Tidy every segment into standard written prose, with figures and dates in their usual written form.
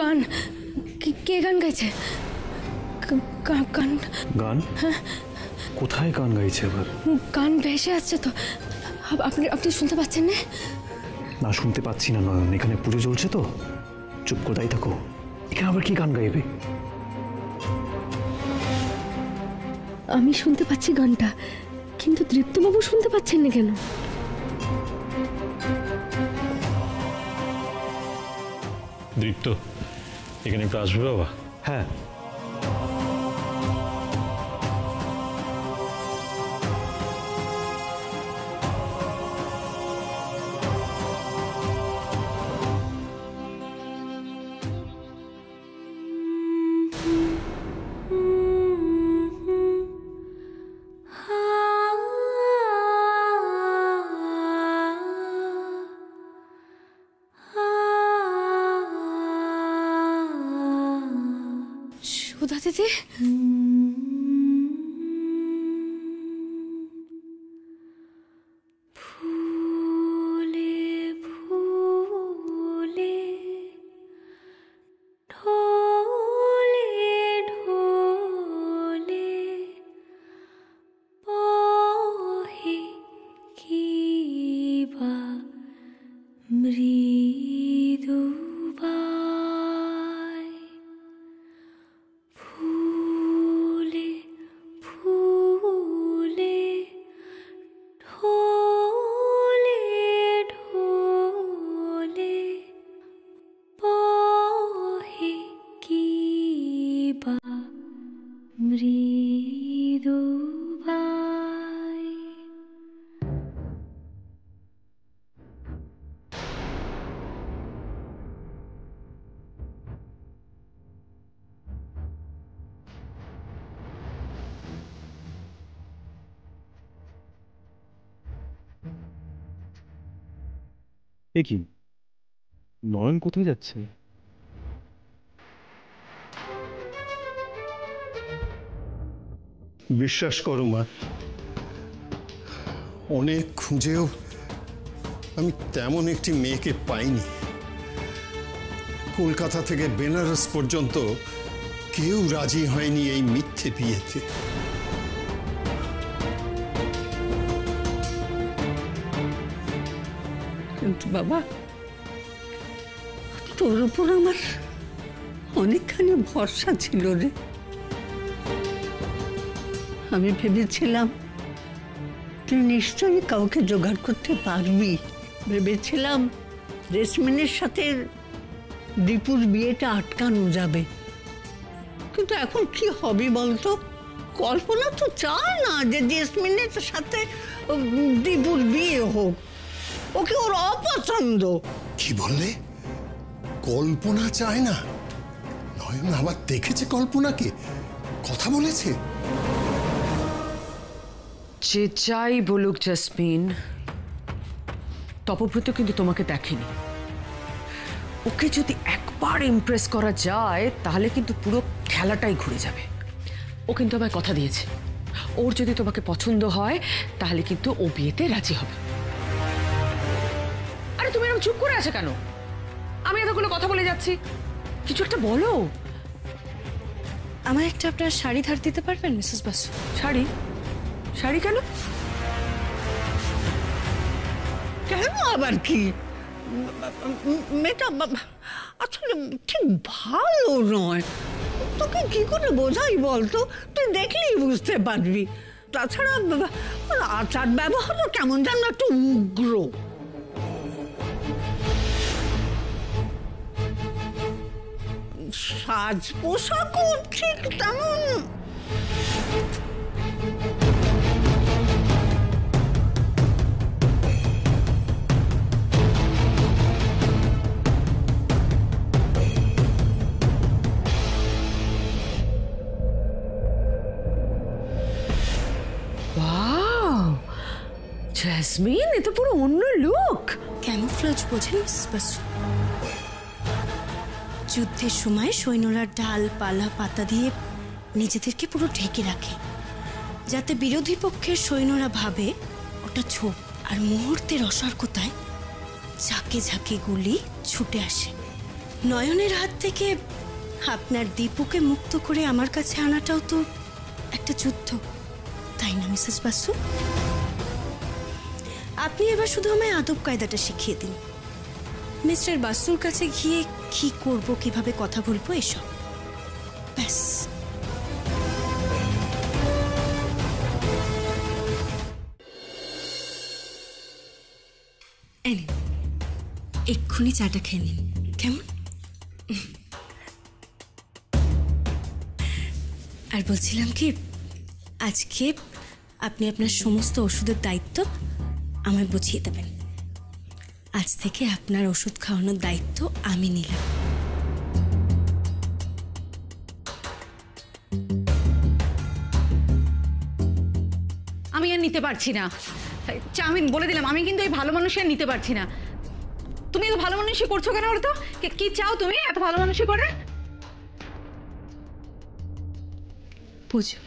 গান কে গান গাইছে? গান গান? কোথায় গান গাইছে আবার? গান ভেসে আসছে তো, আপনি শুনতে পাচ্ছেন না? না, শুনতে পাচ্ছি না নয়ন, এখানে পুজো চলছে তো। চুপ করে তাই থাকো। এখানে আবার কি গান গাইবে? আমি শুনতে পাচ্ছি গানটা, কিন্তু দীপ্তবাবু শুনতে পাচ্ছেন না কেন? দীপ্ত, এখানে একটু আসবে বাবা? হ্যাঁ। সুধা দিদি, এ কি, নয়ন কোথায় যাচ্ছে? বিশ্বাস করো মা, অনেক খুঁজেও আমি তেমন একটি মেয়েকে পাইনি। কলকাতা থেকে বেনারস পর্যন্ত কেউ রাজি হয়নি এই মিথ্যে বিয়েতে। কিন্তু বাবা, তোর উপর আমার অনেকখানি ভরসা ছিল রে। আমি ভেবেছিলাম তুই নিশ্চয়ই কাউকে জোগাড় করতে পারবি। ভেবেছিলাম জেসমিনের সাথে দীপুর বিয়েটা আটকানো যাবে, কিন্তু এখন কি হবে বলতো? কল্পনা তো চায় না যে জেসমিনের সাথে দীপুর বিয়ে হোক, ওকে ওর অপছন্দ। কি বললে? কল্পনা চায় না? নয়ন আবার দেখেছে কল্পনাকে, কথা বলেছে? যে যাই বলুক জেসমিন, তপব্রত কিন্তু তোমাকে দেখেনি। ওকে যদি একবার ইমপ্রেস করা যায় তাহলে কিন্তু পুরো খেলাটাই ঘুরে যাবে। ও কিন্তু আমায় কথা দিয়েছে, ওর যদি তোমাকে পছন্দ হয় তাহলে কিন্তু ও বিয়েতে রাজি হবে। আরে তুমি এরকম চুপ করে আছো কেন? আমি এতগুলো কথা বলে যাচ্ছি, কিছু একটা বলো। আমার একটা আপনার শাড়ি ধার দিতে পারবেন মিসেস বাসু? শাড়ি? শাড়ি কেন? কেন আবার কি? মেয়েটা আসলে ঠিক ভালো নয়। তোকে কি করে বোঝাই বলতো? তুই দেখলেই বুঝতে পারবি। তাছাড়া আচার ব্যবহারও কেমন যেন একটু উগ্র। সাজ পোশাকও ঠিক তেমন। জেসমিন, এ তো পুরো অন্য লুক। ক্যামোফ্লেজ বোঝেন মিসেস বাসু? যুদ্ধের সময় সৈন্যরা ডালপালা পাতা দিয়ে নিজেদেরকে পুরো ঢেকে রাখে, যাতে বিরোধী পক্ষের সৈন্যরা ভাবে ওটা ছোপ, আর মুহূর্তের অসতর্কতায় ঝাঁকে ঝাঁকে গুলি ছুটে আসে। নয়নের হাত থেকে আপনার দীপুকে মুক্ত করে আমার কাছে আনাটাও তো একটা যুদ্ধ, তাই না মিসেস বাসু? আপনি এবার শুধু আমায় আদব কায়দাটা শিখিয়ে দিন। মিস্টার বাসুর কাছে গিয়ে কি করব, কিভাবে কথা বলবো, এসব ব্যাস। এক্ষুনি চাটা খেয়ে নিন, কেমন? আর বলছিলাম কি, আজকে আপনি আপনার সমস্ত ওষুধের দায়িত্ব আমায় বুঝিয়ে দেবেন। আজ থেকে আপনার ওষুধ খাওয়ানোর দায়িত্ব আমি নিলাম। আমি আর নিতে পারছি না। চাউমিন বলে দিলাম, আমি কিন্তু এই ভালো মানুষ আর নিতে পারছি না। তুমি এত ভালো মানুষই করছো কেন বলো তো? কি চাও তুমি এত ভালো মানুষই করে? পুজো।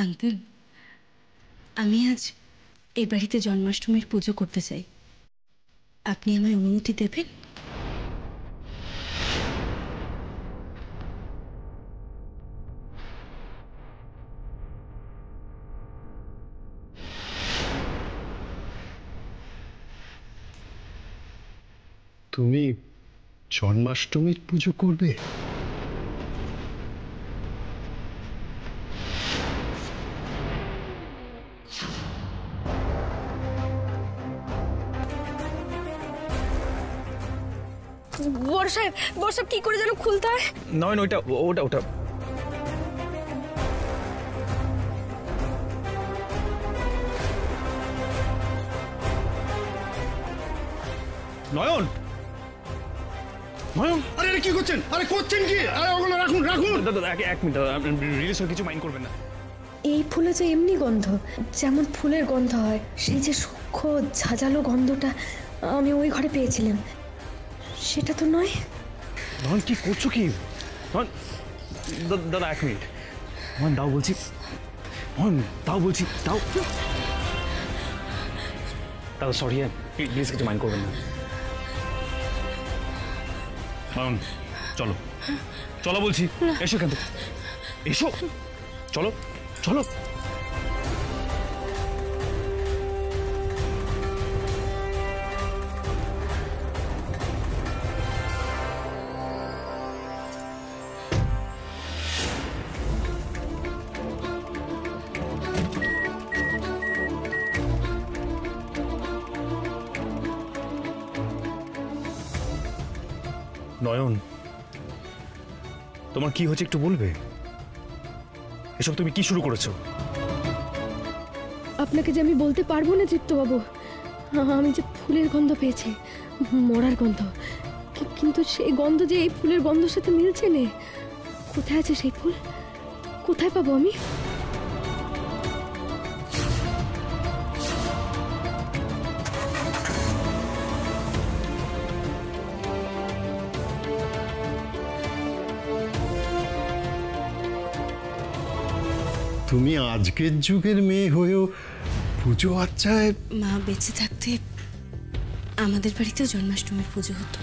আঙ্কেল, আমি আজ এই বাড়িতে জন্মাষ্টমীর পুজো করতে চাই, আপনি আমায় অনুমতি দেবেন? তুমি জন্মাষ্টমীর পুজো করবে? বড় সাহেব কি করে যেন খুলতে হয়? নয় ওটা ওটা ওটা নয়ন, নয়ন, আরে আরে কি করছেন? আরে করছেন কি? আরে ওগুলো রাখুন রাখুন। দাদা এক মিনিট, রিলিজ কিছু মাইন্ড করবেন না। এই ফুলে যে এমনি গন্ধ, যেমন ফুলের গন্ধ হয়, সেই যে সূক্ষ্ম ঝাঁঝালো গন্ধটা আমি ওই ঘরে পেয়েছিলাম, সেটা তো নয়। নয়ন কি করছো কি? নয়ন, দাদা এক মিনিট, নয়ন দাও বলছি, নয়ন দাও বলছি, দাও। দাদা সরি, প্লিজ কিছু মাইন্ড করবেন না। নয়ন চলো, চলো বলছি, এসো কেন, এসো, চলো চলো। নয়ন, তোমার কি হচ্ছে একটু বলবে? এসব তুমি কি শুরু করেছো? আপনাকে যে আমি বলতে পারবো না চিত্তবাবু, আমি যে ফুলের গন্ধ পেয়েছি, মরার গন্ধ, কিন্তু সেই গন্ধ যে এই ফুলের গন্ধের সাথে মিলছে না। কোথায় আছে সেই ফুল? কোথায় পাবো আমি? তুমি আজকের যুগের মেয়ে হয়েও পুজো আচ্ছায়। মা বেঁচে থাকতে আমাদের বাড়িতেও জন্মাষ্টমীর পুজো হতো,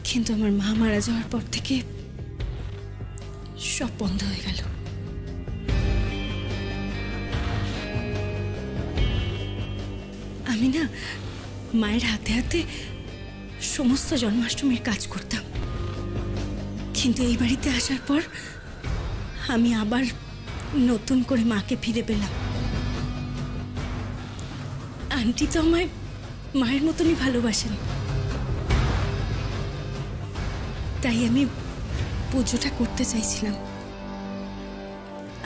কিন্তু আমার মা মারা যাওয়ার পর থেকে সব বন্ধ হয়ে গেল। আমি না মায়ের হাতে হাতে সমস্ত জন্মাষ্টমীর কাজ করতাম, কিন্তু এই বাড়িতে আসার পর আমি আবার নতুন করে মাকে ফিরে পেলাম। আন্টি তো আমায় মায়ের মতনই ভালোবাসেন, তাই আমি পুজোটা করতে চাইছিলাম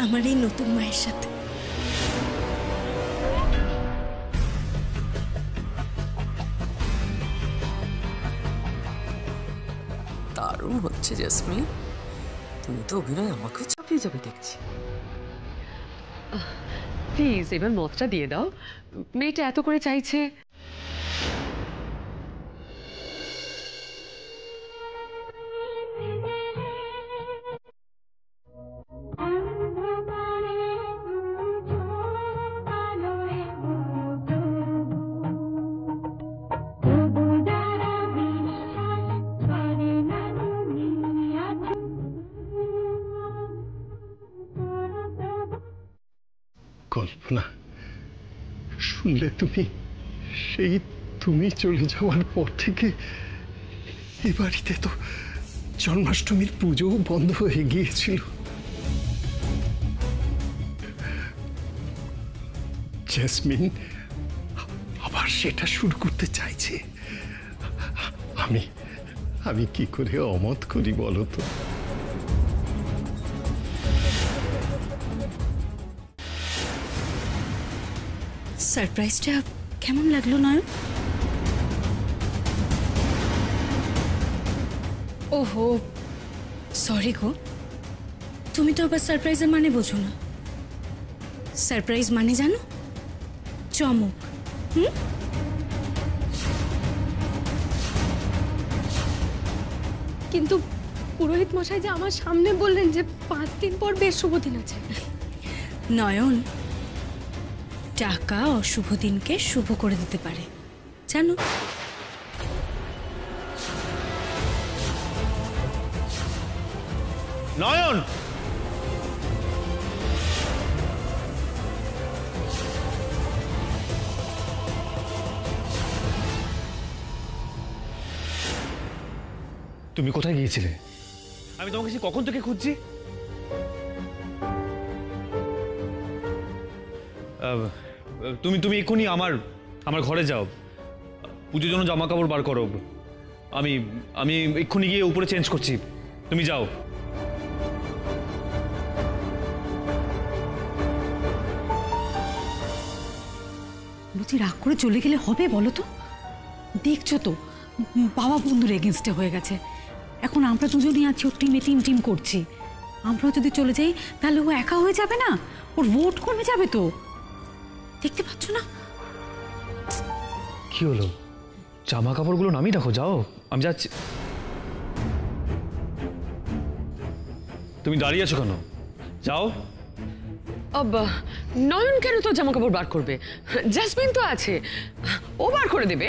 আমার এই নতুন মায়ের সাথে। দারুণ হচ্ছে জেসমিন, তুমি তো অভিনয় আমাকেও চাপিয়ে যাবে দেখছি। প্লিজ এবার মতটা দিয়ে দাও, মেয়েটা এত করে চাইছে। কল্পনা, শুনলে তুমি? সেই তুমি চলে যাওয়ার পর থেকে এ বাড়িতে তো জন্মাষ্টমীর পুজোও বন্ধ হয়ে গিয়েছিল। জেসমিন আবার সেটা শুরু করতে চাইছে। আমি কি করে অমত করি বলো তো? সারপ্রাইজটা কেমন লাগলো নয়ন? ওহো সরি গো, তুমি তো আবার সারপ্রাইজের মানে বোঝো না। সারপ্রাইজ মানে জানো? চমক। কিন্তু পুরোহিত মশাই যে আমার সামনে বললেন যে 5 দিন পর বেশ শুভ দিন আছে। নয়ন, টাকা অশুভ দিনকে শুভ করে দিতে পারে, জানো? নয়ন, তুমি কোথায় গিয়েছিলে? আমি তোমাকে সে কখন থেকে খুঁজছি। তুমি এক্ষুনি আমার ঘরে যাও, পুজোর জন্য জামা কাপড় বার করো। আমি এক্ষুনি গিয়ে উপরে চেঞ্জ করছি, তুমি যাও। বলছি রাগ করে চলে গেলে হবে বলো তো? দেখছো তো বাবা বন্ধুর এগেনস্টে হয়ে গেছে। এখন আমরা দুজনই আছি, ওর টিমে টিম করছি। আমরাও যদি চলে যাই তাহলে ও একা হয়ে যাবে না, ওর ভোট কমে যাবে তো। দেখতে পাচ্ছ না? কি হলো? জামা কাপড়গুলো নামিয়ে রাখো, যাও, আমি যাচ্ছি। তুমি দাঁড়িয়ে আছো কেন? যাও। নয়ন কেন তো জামা কাপড় বার করবে? জাসমিন তো আছে, ও বার করে দেবে।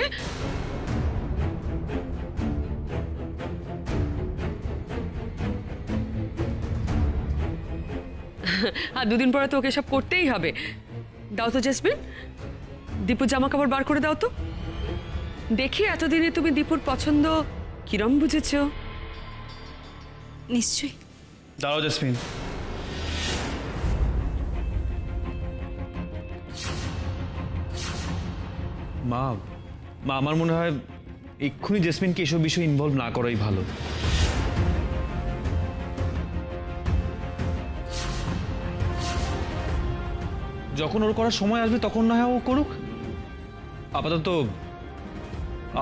আর 2 দিন পরে তো ওকে সব করতেই হবে। দাও তো জাসমিন, দীপুর জামা কাপড় বার করে দাও তো। দেখি এতদিনে তুমি দীপুর পছন্দ কিরম বুঝেছো। নিশ্চয়ই। দাঁড়াও জেসমিন। মা, আমার মনে হয় এক্ষুনি জেসমিনকে এসব বিষয়ে ইনভলভ না করাই ভালো। যখন ওর করার সময় আসবে তখন না হয় ও করুক।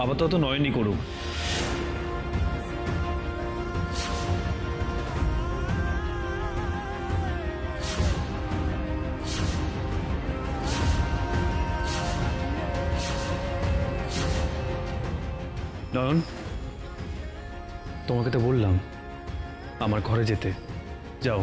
আপাতত নয়নই করুক। নয়ন, তোমাকে তো বললাম আমার ঘরে যেতে, যাও।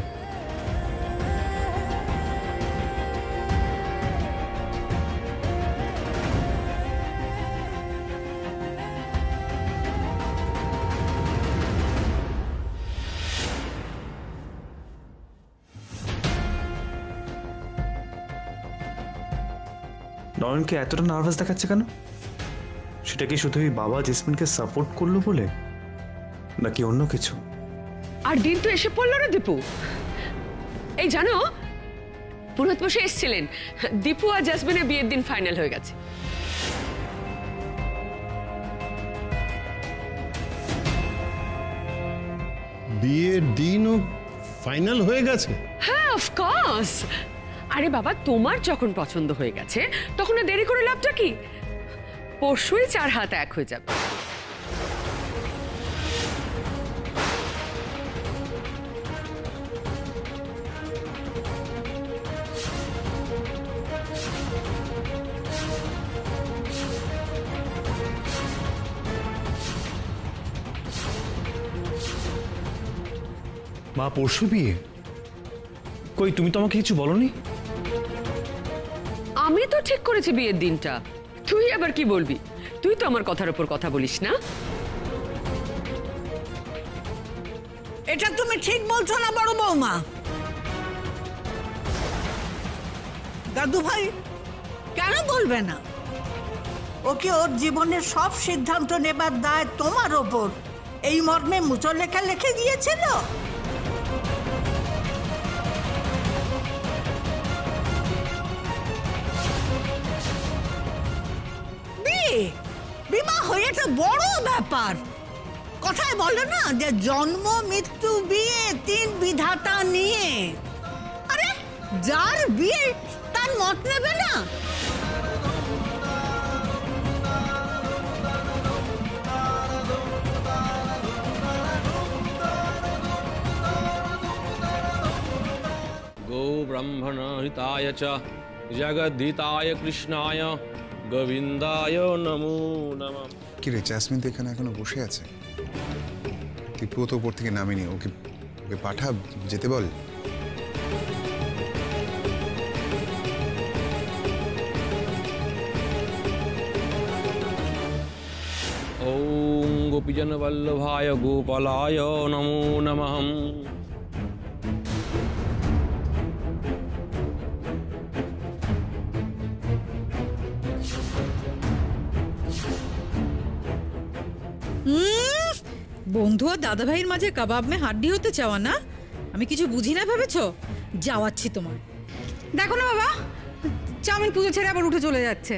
নয়নকে এতটা নার্ভাস দেখাচ্ছে কেন? সেটা কি শুধুই বাবা জেসমিনকে সাপোর্ট করলো বলে, নাকি অন্য কিছু? আর দিন তো এসে পড়লো না দীপু। এই জানো, পুরোহিত মশাই এসেছিলেন, দীপু আর জাসমিনের বিয়ের দিন ফাইনাল হয়ে গেছে। বিয়ের দিনও ফাইনাল হয়ে গেছে? হ্যাঁ, অফকোর্স। আরে বাবা, তোমার যখন পছন্দ হয়ে গেছে তখন দেরি করে লাভটা কি? পরশুই 4 হাত এক হয়ে যাবে। মা, পরশু বিয়ে? কই, তুমি তো আমাকে কিছু বলনি। আমি তো ঠিক করেছি বিয়ের দিনটা, তুই আবার কি বলবি? তুই তো আমার কথার উপর কথা বলিস না। এটা তুমি ঠিক বলছো না বড় বৌমা? দাদু ভাই কেন বলবে না? ওকে ওর জীবনের সব সিদ্ধান্ত নেবার দায় তোমার ওপর এই মর্মে মুচো লেখা লিখে দিয়েছিল। বিবাহ হয়েছে বড় ব্যাপার। কথায় বলে না যে জন্ম মৃত্যু বিয়ে তিন বিধাতা নিয়ে। আরে যার বিয়ে তার মত নেবে না? गो ब्रह्मण हिताय च जगद्धिताय कृष्णाय गोविंदाय नमो नमः। কি রে, জ্যাসমিন তো এখানে এখনো বসে আছে। টিপু তো উপর থেকে নামেনি, ওকে ওকে পাঠা, যেতে বল। ओम गोपीजन वल्लभाय गोपालाय नमो नमः। বন্ধু আর দাদা ভাইয়ের মাঝে কাবাব মে হাড্ডি হতে চাওয়া না? আমি কিছু বুঝি না ভেবেছো? যাওয়াচ্ছি তোমার। দেখো না বাবা, চাউমিন পুজো ছেড়ে আবার উঠে চলে যাচ্ছে।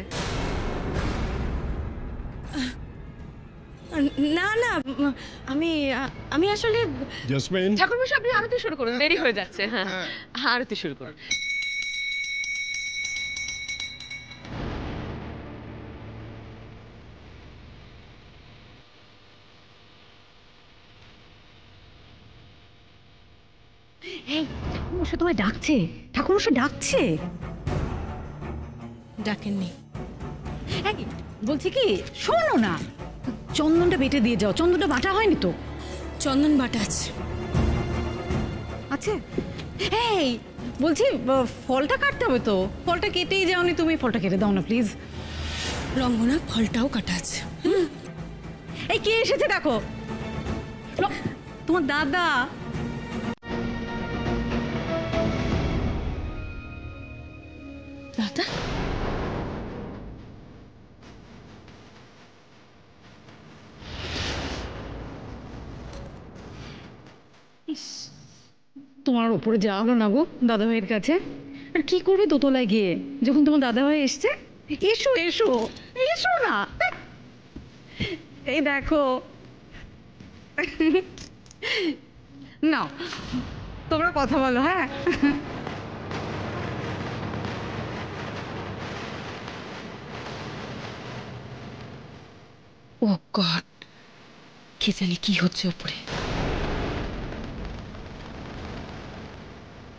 না না, আমি আমি আসলে জেসমিন, ঠাকুরমশাই আপনি আরতি শুরু করুন, দেরি হয়ে যাচ্ছে। হ্যাঁ আরতি শুরু করুন। এই ঠাকুরমশাই তোমায় ডাকছে, ঠাকুরমশাই ডাকছে। ডাকেননি? বলছি কি, শোনো না, চন্দনটা বেটে দিয়ে যাও। চন্দনটা বাটা হয়নি তো? চন্দন বাটা আছে। আছে? এই বলছি ফলটা কাটতে হবে তো, ফলটা কেটেই যাওনি তুমি, ফলটা কেটে দাও না প্লিজ। রঙ্গনা, ফলটাও কাটা আছে। এই কে এসেছে দেখো, তোমার দাদা। দাদা? তোমার ওপরে যাওয়া হলো না গো দাদা ভাইয়ের কাছে। আর কি করবে দোতলায় গিয়ে যখন তোমার দাদা ভাই এসছে? এসো এসো এসো না, এই দেখো। নাও তোমরা কথা বলো। হ্যাঁ ও গড, কে জানি কি হচ্ছে উপরে।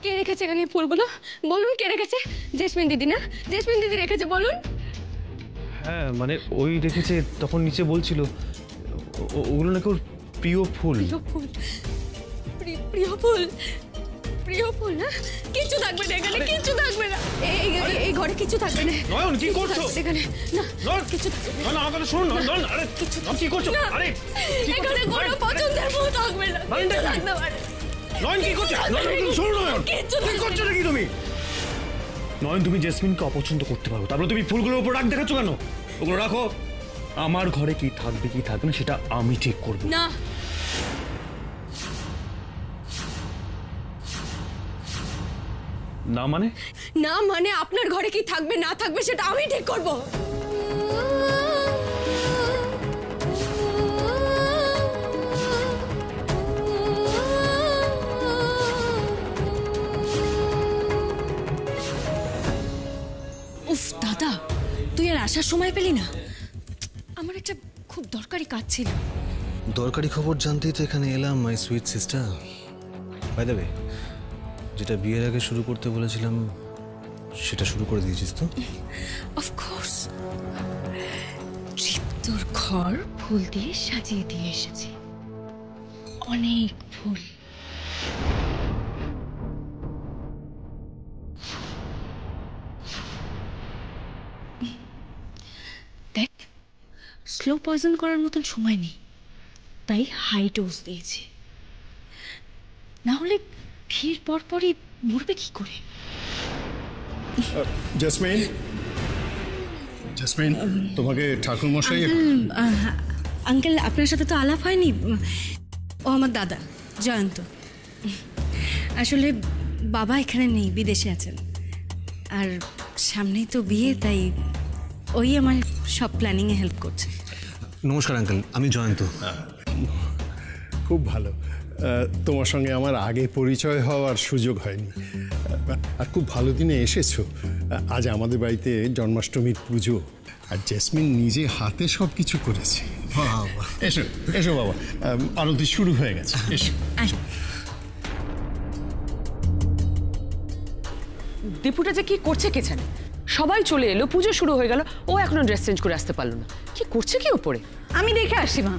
কে রেখেছে এখানে ফুলগুলো? বলুন কে রেখেছে? জেসমিন দিদি না? জেসমিন দিদি রেখেছে, বলুন। হ্যাঁ মানে ওই রেখেছে, তখন নিচে বলছিল ওগুলো নাকি ওর প্রিয় ফুল। প্রিয় ফুল, প্রিয় ফুল, প্রিয় ফুল না? কিচ্ছু থাকবে না এখানে, কিচ্ছু থাকবে না। এই ঘরে কিচ্ছু থাকবে না। নয়ন কি করছো এখানে? না নয়ন, কিছু থাকবে না। না আমাকে শোন। নয়ন, আরে কি করছো? আরে এখানে কোনো পছন্দের ফুল থাকবে না, কিচ্ছু থাকতে পারে। নয়ন কি করছো? নয়ন শোনো, নয়ন কি করছো নাকি তুমি? নয়ন, তুমি জেসমিনকে অপছন্দ করতে পারো, তারপরে তুমি ফুলগুলোর উপর রাগ দেখাচ্ছ কেন? ওগুলো রাখো। আমার ঘরে কি থাকবে কি থাকবে না সেটা আমি ঠিক করবো। না, না মানে? না মানে আপনার ঘরে কি থাকবে না থাকবে সেটা আমি ঠিক করব। উফ দাদা, তুই আর আসার সময় পেলি না? আমার একটা খুব দরকারি কাজ ছিল। দরকারি খবর জানতেই তো এখানে এলাম, my sweet sister. By the way, যেটা বিয়ের আগে শুরু করতে বলেছিলাম সেটা শুরু করে দিয়েছিস তো? অফকোর্স, তোর ঘর ফুল দিয়ে সাজিয়ে দিয়ে এসেছি, অনেক ফুল। দেখ, স্লো পয়জন করার মতন সময় নেই, তাই হাই ডোজ দিয়েছি। না হলে ভিড় পরপরই মরবে কি করে? জেসমিন, জেসমিন, তোমাকে ঠাকুর মশাই। আঙ্কেল, আপনার সাথে তো আলাপ হয়নি। ও আমার দাদা জয়ন্ত। আসলে বাবা এখানে নেই, বিদেশে আছেন। আর সামনেই তো বিয়ে, তাই ওই আমার সব প্ল্যানিংয়ে হেল্প করছে। নমস্কার আঙ্কেল, আমি জয়ন্ত। খুব ভালো। তোমার সঙ্গে আমার আগে পরিচয় হওয়ার সুযোগ হয়নি, আর খুব ভালো দিনে এসেছো। আজ আমাদের বাড়িতে জন্মাষ্টমীর পুজো, আর জেসমিন নিজে হাতে সব কিছু করেছে। এসো এসো বাবা, আরতি শুরু হয়ে গেছে। এসো। দীপুটা যে কি করছে কে জানে। সবাই চলে এলো, পুজো শুরু হয়ে গেল, ও এখনো ড্রেস চেঞ্জ করে আসতে পারলো না। কি করছে কি ওপরে? আমি দেখে আসি মা।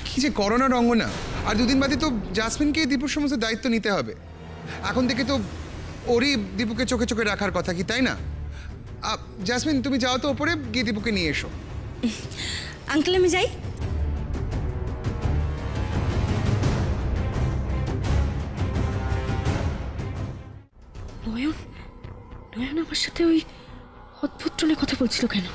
কি যে করো না রঙ্গনা, আর দুদিন বাদে তো জাসমিনকে দীপুর সমস্ত দায়িত্ব নিতে হবে। এখন থেকে তো ওরই দীপুকে চোখে চোখে রাখার কথা, কি তাই না? জাসমিন, তুমি যাও তো ওপরে, গিয়ে দীপুকে নিয়ে এসো। আঙ্কেল, আমি যাই। নয়ন, নয়ন আমার সাথে ওই অদ্ভুত টোনে কথা বলছিল কেন?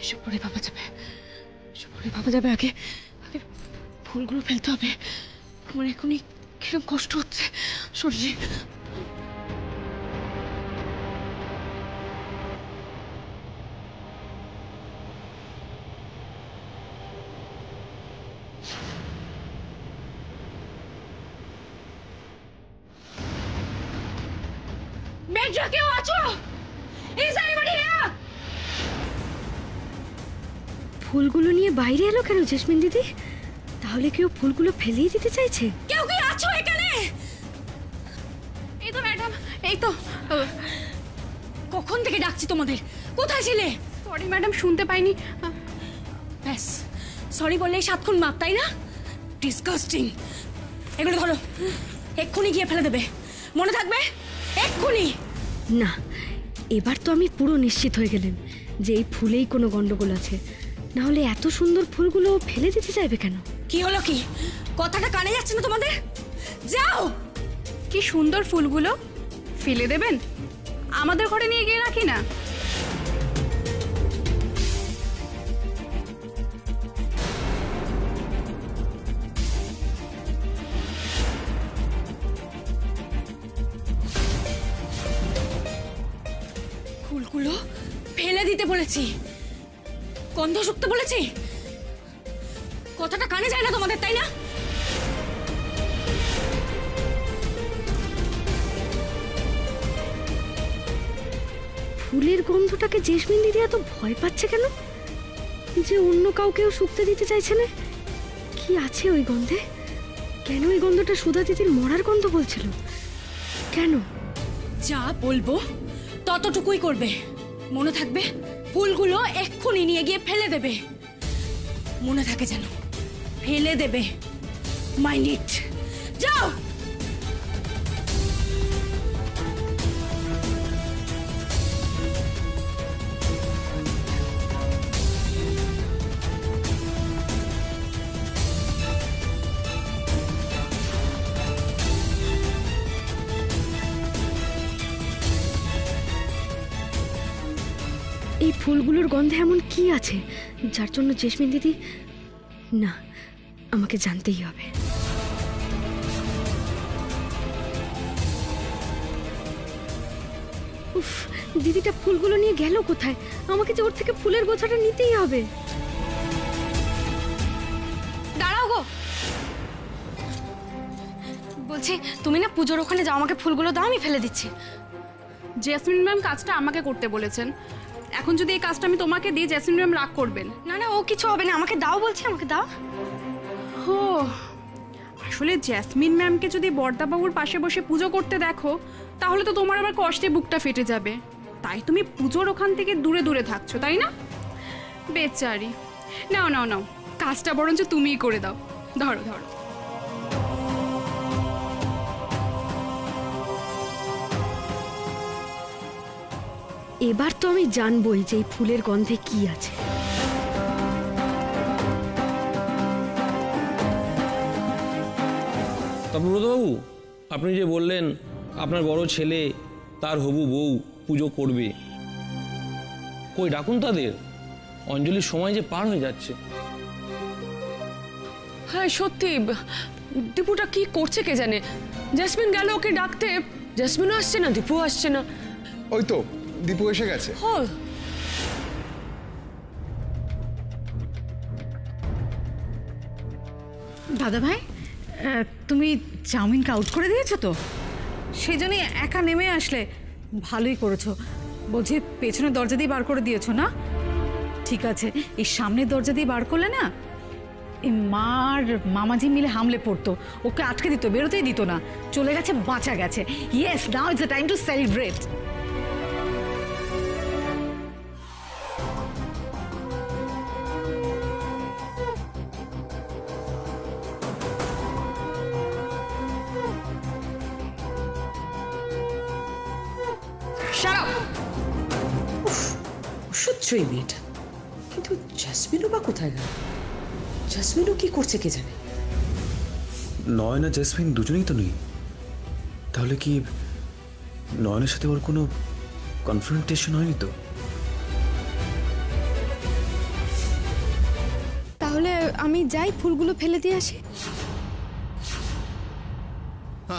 এসব পরে ভাবা যাবে, এসব পরে ভাবা যাবে। আগে আগে ফুলগুলো ফেলতে হবে। আমার এখনই কিরকম কষ্ট হচ্ছে শরীরে। মেঘা, কেউ আছো? ফুলগুলো নিয়ে বাইরে এলো কেন জেসমিন দিদি? তাহলে কেউ ফুলগুলো ফেলেই দিতে চাইছে? কেউ কি আছো এখানে? এই তো ম্যাডাম, এই তো। কখন থেকে ডাকছি তোমাদের, কোথায় ছিলে? সরি ম্যাডাম, শুনতে পাইনি। ব্যাস, সরি বললেই 7 খুন মাপ, তাই না? ডিসগাস্টিং। এগুলো ধরো, এক্ষুনি গিয়ে ফেলে দেবে, মনে থাকবে? এক্ষুনি। না, এবার তো আমি পুরো নিশ্চিত হয়ে গেলেন যে এই ফুলেই কোনো গন্ডগোল আছে। না হলে এত সুন্দর ফুলগুলো ফেলে দিতে চাইবে কেন? কি হলো কি? কথাটা কানে যাচ্ছে না তোমাদের? যাও। কি সুন্দর ফুলগুলো ফেলে দেবেন? আমাদের ঘরে নিয়ে গিয়ে রাখি না। ফুলগুলো ফেলে দিতে বলেছি, গন্ধ শুকতে বলেছি। কথাটা কানে যায় না তোমাদের, তাই না? ফুলের গন্ধটাকে জেসমিন দিদি এত ভয় পাচ্ছে কেন? যে অন্য কাউকেও শুকতে দিতে চাইছে না? কি আছে ওই গন্ধে? কেন ওই গন্ধটা সুধা দিদির মরার গন্ধ বলছিল? কেন? যা বলবো ততটুকুই করবে, মনে থাকবে? ফুলগুলো এক্ষুনি নিয়ে গিয়ে ফেলে দেবে, মনে থাকে যেন। ফেলে দেবে, মাইন্ড ইট। যাও। এই ফুলগুলোর গন্ধে এমন কি আছে যার জন্য জেসমিন দিদি? না, আমাকে জানতেই হবে। উফ, দিদিটা ফুলগুলো নিয়ে গেল কোথায়? আমাকে যে ওর থেকে ফুলের গোছাটা নিতেই হবে। দাঁড়াও গো, বলছি তুমি না পুজোর ওখানে যাও, আমাকে ফুলগুলো দাও, আমি ফেলে দিচ্ছি। জেসমিন ম্যাম কাজটা আমাকে করতে বলেছেন। এখন যদি এই কাজটা আমি তোমাকে দিই, জেসমিন ম্যাম রাগ করবেন। না না, ও কিছু হবে না, আমাকে দাও বলছি, আমাকে দাও। ও, আসলে জেসমিন ম্যামকে যদি বর্দাবাবুর পাশে বসে পুজো করতে দেখো, তাহলে তো তোমার আবার কষ্টে বুকটা ফেটে যাবে। তাই তুমি পুজোর ওখান থেকে দূরে দূরে থাকছো, তাই না? বেচারি। নাও নাও নাও, কাজটা বরঞ্চ তুমিই করে দাও। ধরো ধরো। এবার তো আমি জানবই যে এই ফুলের গন্ধে কি আছে। তারপর ব্রতবাবু, আপনি যে বললেন আপনার বড় ছেলে তার হবু বউ পুজো করবে, কই ডাকুন তাদের, অঞ্জলির সময় যে পার হয়ে যাচ্ছে। হ্যাঁ সত্যি, দীপুটা কি করছে কে জানে। জেসমিন গেল ওকে ডাকতে, জেসমিনও আসছে না, দীপু আসছে না। ওই তো দীপু এসে গেছে। দাদা ভাই, তুমি চাউমিন আউট করে দিয়েছো তো? সেই জন্যই একা নেমে আসলে, ভালোই করেছো। বলছি পেছনের দরজা দিয়ে বার করে দিয়েছো না? ঠিক আছে, এই সামনের দরজা দিয়ে বার করলে না এই মার মামাজি মিলে হামলে পড়তো, ওকে আটকে দিত, বেরোতেই দিত না। চলে গেছে, বাঁচা গেছে। Yes, now it's a time to celebrate. অসহ্যই মেয়েটা। কিন্তু জেসমিনও বা কোথায় গেল? জেসমিনও কি করছে কে জানে। নয়ন আর জেসমিন দুজনেই তো নেই। তাহলে কি নয়নের সাথে ওর কোনো কনফ্রন্টেশন হয়নি তো? তাহলে আমি যাই, ফুলগুলো ফেলে দিয়ে আসি।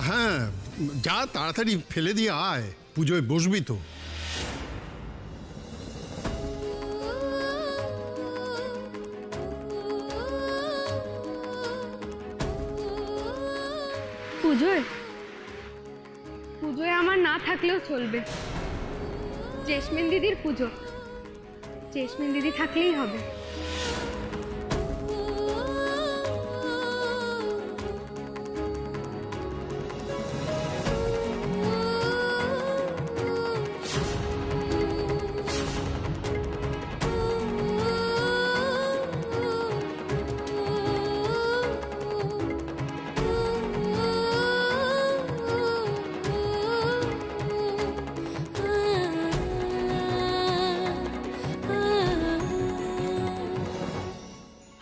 হ্যাঁ যা, তাড়াতাড়ি ফেলে দিয়ে আয়, পুজোয় বসবি তো। পুজোয় আমার না থাকলেও চলবে। জেসমিন দিদির পুজো, জেসমিন দিদি থাকলেই হবে।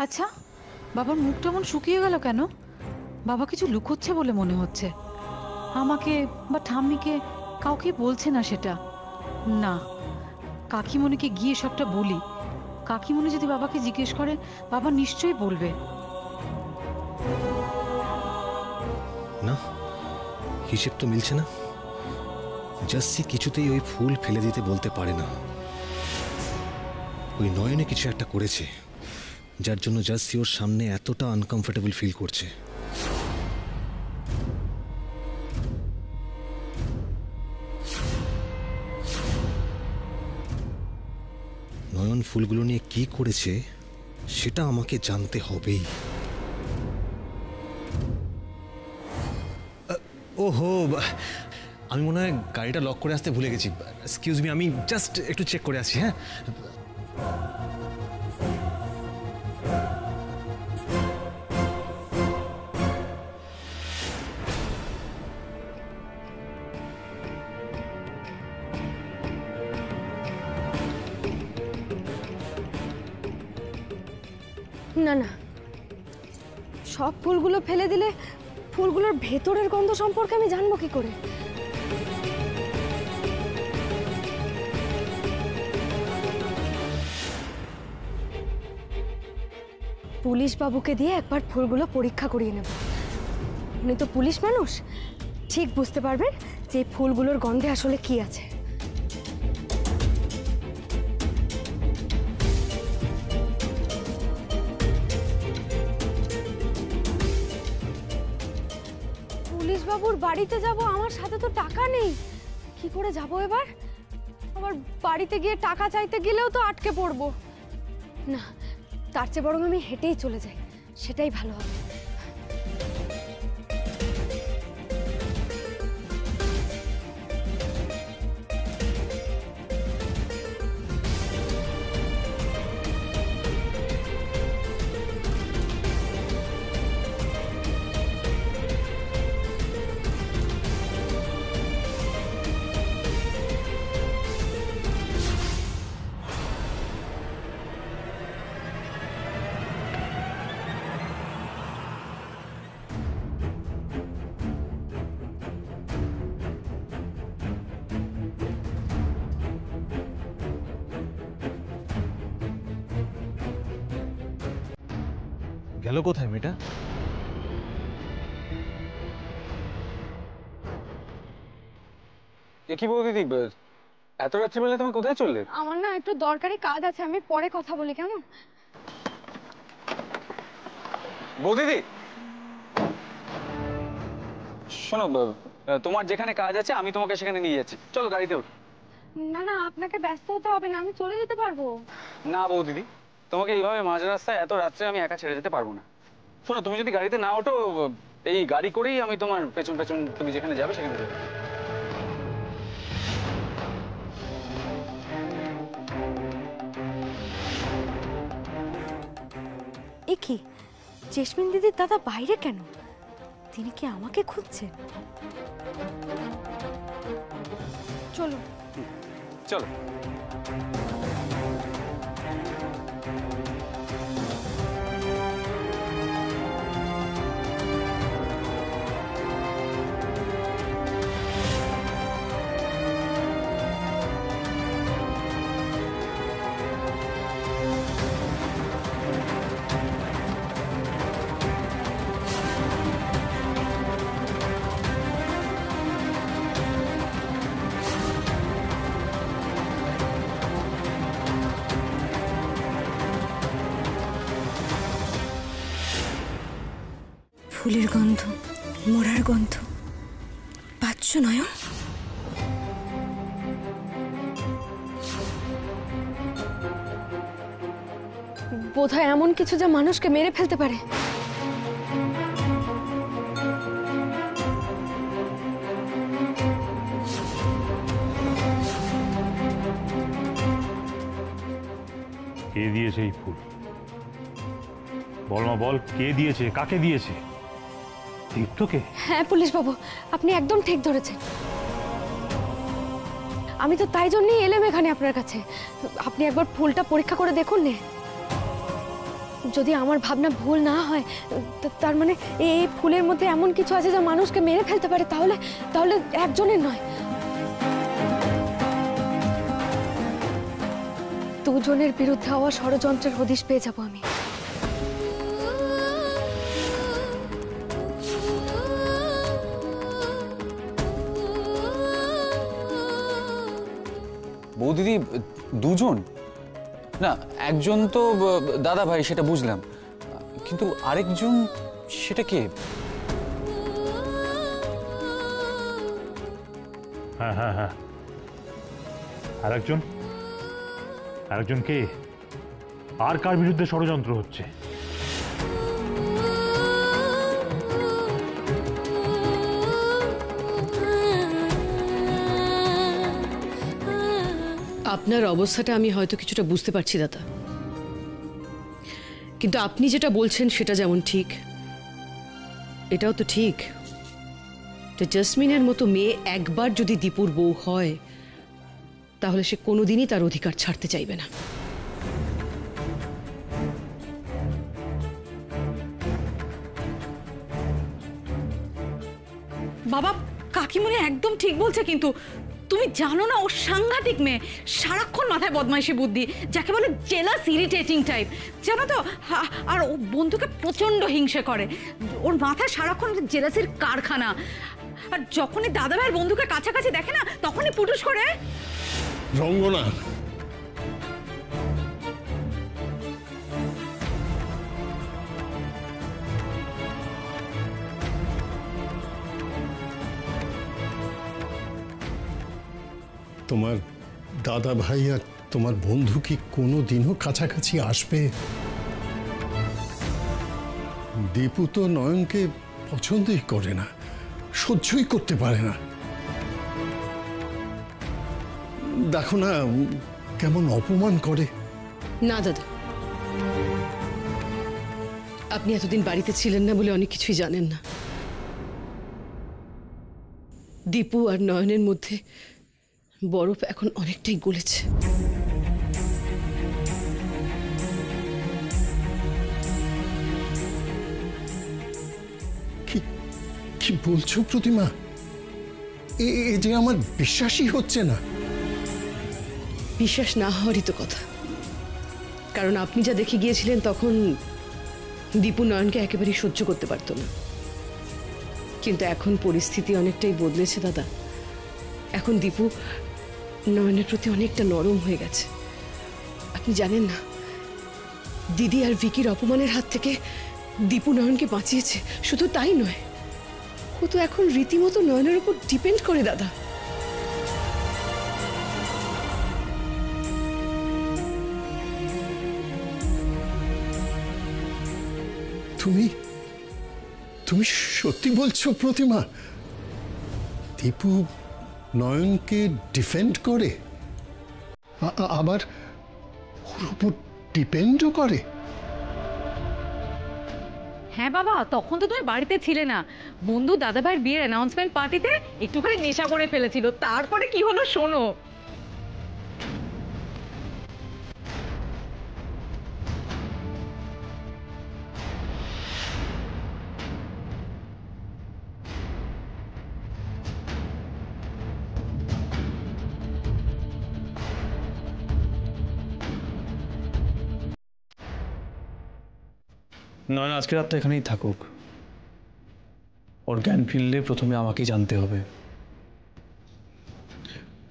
আচ্ছা, বাবার মুখটা এমন শুকিয়ে গেল কেন? বাবা কিছু লুকোচ্ছে বলে মনে হচ্ছে। আমাকে বা ঠাম্মিকে কাউকে বলছে না সেটা। না, কাকিমণিকে গিয়ে সবটা বলি। কাকিমণি যদি বাবাকে জিজ্ঞেস করে, বাবা নিশ্চয়ই বলবে। না, হিসেব তো মিলছে না। জাসি কিছুতেই ওই ফুল ফেলে দিতে বলতে পারে না। ওই নয়নে কিছু একটা করেছে, যার জন্য জাসি ওর সামনে এতটা আনকমফোর্টেবল ফিল করছে। নয়ন ফুলগুলো নিয়ে কি করেছে সেটা আমাকে জানতে হবেই। ওহো, আমি মনে হয় গাড়িটা লক করে আসতে ভুলে গেছি। এক্সকিউজ মি, আমি জাস্ট একটু চেক করে আসি। হ্যাঁ, না না, সব ফুলগুলো ফেলে দিলে ফুলগুলোর ভেতরের গন্ধ সম্পর্কে আমি জানবো কি করে? পুলিশ বাবুকে দিয়ে একবার ফুলগুলো পরীক্ষা করিয়ে নেব। উনি তো পুলিশ মানুষ, ঠিক বুঝতে পারবেন যে ফুলগুলোর গন্ধে আসলে কি আছে। পুলিশ বাবুর বাড়িতে যাব, আমার সাথে তো টাকা নেই। কি করে যাব এবার? আবার বাড়িতে গিয়ে টাকা চাইতে গেলেও তো আটকে পড়বো। না, তার চেয়ে বরং আমি হেঁটেই চলে যাই, সেটাই ভালো হবে। গেল কোথায় মেয়েটা? কি বৌদিদি, এত রাত্রিবেলা তুমি কোথায় চললে? আমার না একটু দরকারি কাজ আছে, আমি পরে কথা বলি, কেমন? বৌদিদি শোনো, তোমার যেখানে কাজ আছে আমি তোমাকে সেখানে নিয়ে যাচ্ছি, চলো গাড়িতে ওঠো। না না, আপনাকে ব্যস্ত হতে হবে না, আমি চলে যেতে পারবো। না বৌদিদি, তোমাকে এইভাবে মাঝ রাস্তায় এত রাত্রে আমি একা ছেড়ে যেতে পারবো না। শোনো, তুমি যদি গাড়িতে না ওঠো, এই গাড়ি করেই আমি তোমার পেছন পেছন তুমি যেখানে যাবে সেখানে যাবে। এ কি, জেসমিন দিদির দাদা বাইরে কেন? তিনি কি আমাকে খুঁজছেন? চলো চলো। ফুলের গন্ধ, মরার গন্ধ পাচ্ছ নয়ন? বোধহয় এমন কিছু যা মানুষকে মেরে ফেলতে পারে। কে দিয়েছে এই ফুল? বল মা বল, কে দিয়েছে, কাকে দিয়েছে? দীপ্তকে? হ্যাঁ পুলিশ বাবু, আপনি একদম ঠিক ধরেছেন। আমি তো তাই জন্যই এলাম এখানে আপনার কাছে। আপনি একবার ফুলটা পরীক্ষা করে দেখুন না। যদি আমার ভাবনা ভুল না হয়, তার মানে এই ফুলের মধ্যে এমন কিছু আছে যা মানুষকে মেরে ফেলতে পারে। তাহলে তাহলে একজনের নয়, দুজনের বিরুদ্ধে হওয়া ষড়যন্ত্রের হদিশ পেয়ে যাব আমি। বৌদিদি, দুজন না, একজন তো দাদা ভাই, সেটা বুঝলাম, কিন্তু আরেকজন সেটা কে? হ্যাঁ হ্যাঁ হ্যাঁ, আরেকজন কে? আর কার বিরুদ্ধে ষড়যন্ত্র হচ্ছে? আপনার অবস্থাটা আমি হয়তো কিছুটা বুঝতে পারছি দাদা, কিন্তু আপনি যেটা বলছেন সেটা যেমন ঠিক, এটাও তো ঠিক যে জেসমিনের মতো মেয়ে একবার যদি দীপুর বউ হয় তাহলে সে কোনোদিনই তার অধিকার ছাড়তে চাইবে না। বাবা, কাকিমণি একদম ঠিক বলছে, কিন্তু তুমি জানো না ও সাংঘাতিক মেয়ে, সারাক্ষণ মাথায় বদমাইশি বুদ্ধি, যাকে বলে জেলাস ইরিটেটিং টাইপ, জানো তো? আর ও বন্ধুকে প্রচন্ড হিংসে করে, ওর মাথায় সারাক্ষণ জেলাসির কারখানা। আর যখনই দাদা ভাইয়ের বন্ধুকে কাছাকাছি দেখে না, তখনই পুটুস করে। রঙ্গনা, তোমার দাদা ভাই আর তোমার বন্ধু কি কোনোদিনও কাছাকাছি আসবে? দীপু তো নয়নকে পছন্দই করে না, সহ্যই করতে পারে না। দেখো না কেমন অপমান করে। না দাদা, আপনি এতদিন বাড়িতে ছিলেন না বলে অনেক কিছুই জানেন না। দীপু আর নয়নের মধ্যে বরফ এখন অনেকটাই গলেছে। কি বলছো প্রতিমা? এ যে আমার বিশ্বাসই হচ্ছে না। বিশ্বাস না হওয়ারই তো কথা, কারণ আপনি যা দেখে গিয়েছিলেন তখন দীপু নয়নকে একেবারেই সহ্য করতে পারতো না, কিন্তু এখন পরিস্থিতি অনেকটাই বদলেছে দাদা। এখন দীপু নয়নের প্রতি অনেকটা নরম হয়ে গেছে। আপনি জানেন না, দিদি আর ভিকির অপমানের হাত থেকে দীপু নয়নকে বাঁচিয়েছে। শুধু তাই নয়, ও তো এখন রীতিমতো নয়নের উপর ডিপেন্ড করে দাদা। তুমি তুমি সত্যি বলছো প্রতিমা? দীপু নয়নকে ডিফেন্ড করে, আবার ওর উপর ডিপেন্ডও করে? হ্যাঁ বাবা, তখন তো তুমি বাড়িতে ছিলে না। বন্ধু দাদাভাইয়ের বিয়ের অ্যানাউন্সমেন্ট পার্টিতে একটুখানি নেশা করে ফেলেছিল, তারপরে কি হলো শোনো। নয়ন আজকে রাতটা এখানেই থাকুক। ওর জ্ঞান ফিরলে প্রথমে আমাকেই জানতে হবে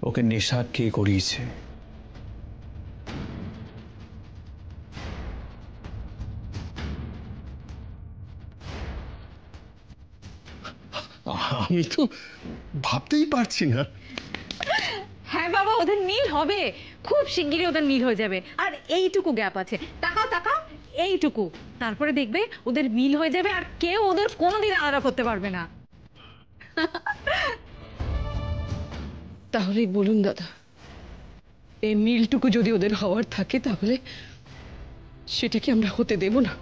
ওকে নেশা কে করিয়েছে। আমি তো ভাবতেই পারছি না। হ্যাঁ বাবা, ওদের মিল হবে, খুব শিগগিরই ওদের মিল হয়ে যাবে। আর এইটুকু গ্যাপ আছে, তাকাও তাকাও, এইটুকু, তারপরে দেখবে ওদের মিল হয়ে যাবে আর কেউ ওদের কোনোদিন আলাদা করতে পারবে না। তাহলেই বলুন দাদা, এই মিলটুকু যদি ওদের হওয়ার থাকে তাহলে সেটা কি আমরা হতে দেব না?